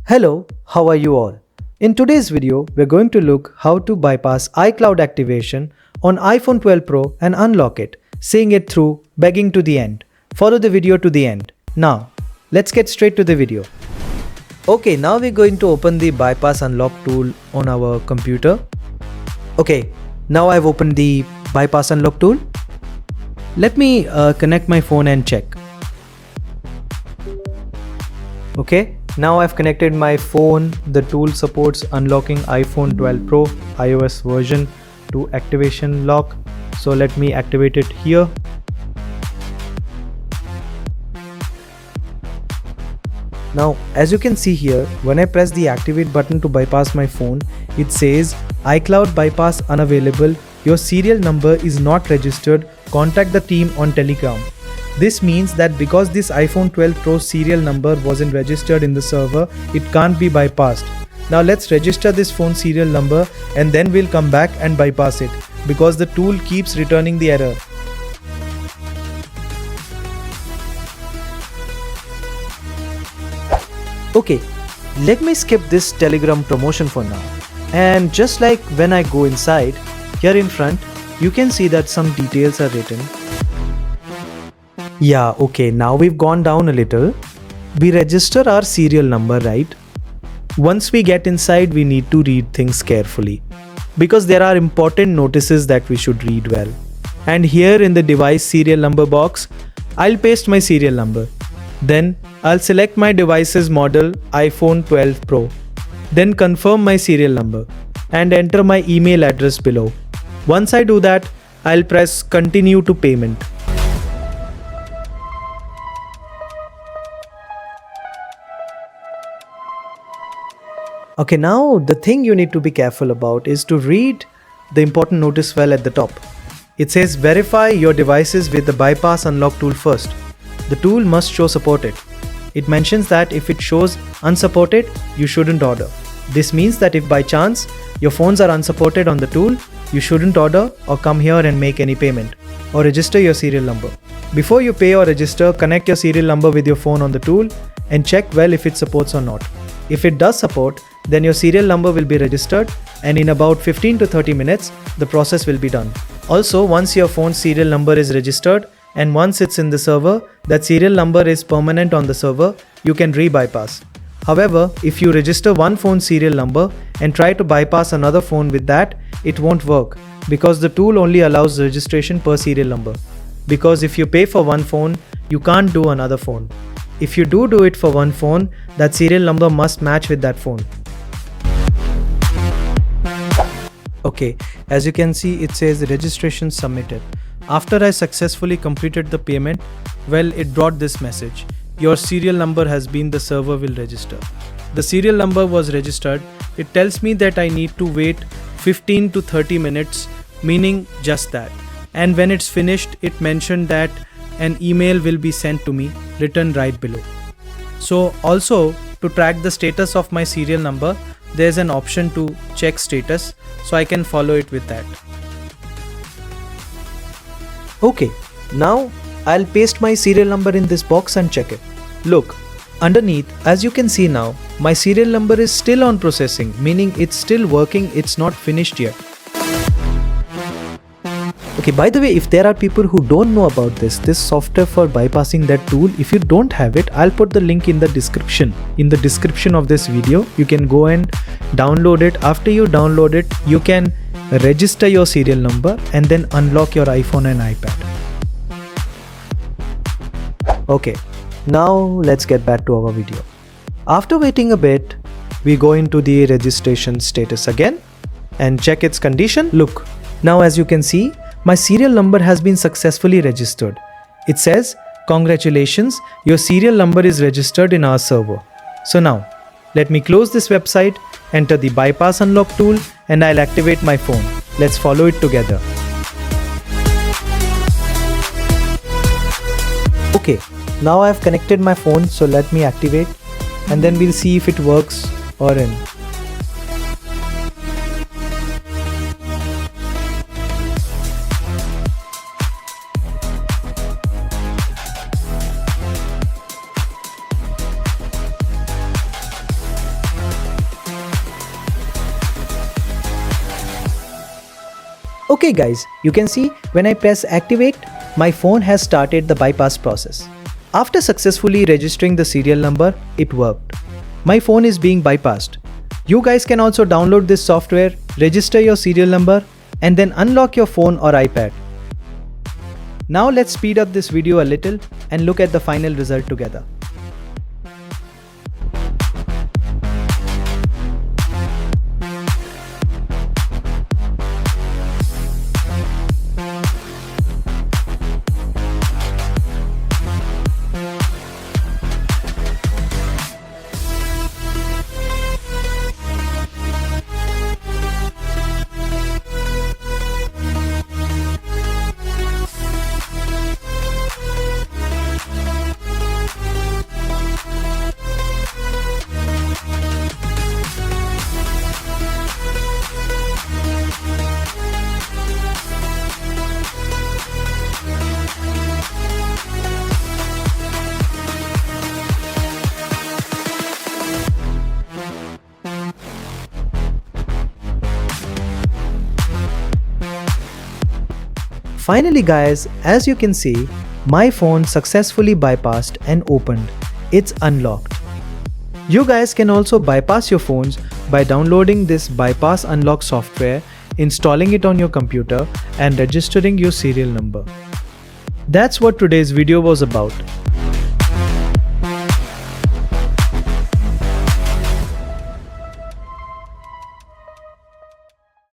Hello, how are you all? In today's video, we're going to look how to bypass iCloud activation on iPhone 12 Pro and unlock it, seeing it through, begging to the end. Follow the video to the end. Now, let's get straight to the video. Okay, now we're going to open the bypass unlock tool on our computer. Okay, now I've opened the bypass unlock tool. Let me connect my phone and check. Okay, now I've connected my phone. The tool supports unlocking iPhone 12 Pro iOS version to activation lock. So let me activate it here. Now, as you can see here, when I press the activate button to bypass my phone, it says iCloud bypass unavailable. Your serial number is not registered. Contact the team on Telegram. This means that because this iPhone 12 Pro serial number wasn't registered in the server, it can't be bypassed. Now let's register this phone serial number and then we'll come back and bypass it because the tool keeps returning the error. Okay, let me skip this Telegram promotion for now. And just like when I go inside, here in front, you can see that some details are written. Yeah, okay, now we've gone down a little. We register our serial number, right? Once we get inside, we need to read things carefully because there are important notices that we should read well. And here in the device serial number box, I'll paste my serial number. Then I'll select my device's model iPhone 12 Pro. Then confirm my serial number and enter my email address below. Once I do that, I'll press continue to payment. Okay, now the thing you need to be careful about is to read the important notice well at the top. It says verify your devices with the bypass unlock tool first. The tool must show supported. It mentions that if it shows unsupported, you shouldn't order. This means that if by chance your phones are unsupported on the tool, you shouldn't order or come here and make any payment or register your serial number. Before you pay or register, connect your serial number with your phone on the tool and check well if it supports or not. If it does support, then your serial number will be registered and in about 15 to 30 minutes, the process will be done. Also, once your phone's serial number is registered and once it's in the server, that serial number is permanent on the server, you can re-bypass. However, if you register one phone's serial number and try to bypass another phone with that, it won't work because the tool only allows registration per serial number. Because if you pay for one phone, you can't do another phone. If you do it for one phone, that serial number must match with that phone. Okay, as you can see, it says registration submitted. After I successfully completed the payment, well, it brought this message. Your serial number has been the server will register. The serial number was registered. It tells me that I need to wait 15 to 30 minutes, meaning just that. And when it's finished, it mentioned that an email will be sent to me, written right below. So also, to track the status of my serial number, there's an option to check status, so I can follow it with that. Okay, now I'll paste my serial number in this box and check it. Look, underneath, as you can see now, my serial number is still on processing, meaning it's still working, it's not finished yet. Okay, by the way, if there are people who don't know about this software for bypassing that tool, if you don't have it, I'll put the link in the description. In the description of this video, you can go and download it. After you download it, you can register your serial number and then unlock your iPhone and iPad. Okay, now let's get back to our video. After waiting a bit, we go into the registration status again and check its condition. Look, now as you can see, my serial number has been successfully registered. It says, congratulations, your serial number is registered in our server. So now, let me close this website, enter the bypass unlock tool, and I'll activate my phone. Let's follow it together. Okay, now I've connected my phone, so let me activate and then we'll see if it works or in. Okay guys, you can see when I press activate, my phone has started the bypass process. After successfully registering the serial number, it worked. My phone is being bypassed. You guys can also download this software, register your serial number, and then unlock your phone or iPad. Now let's speed up this video a little and look at the final result together. Finally guys, as you can see, my phone successfully bypassed and opened. It's unlocked. You guys can also bypass your phones by downloading this bypass unlock software, installing it on your computer and registering your serial number. That's what today's video was about.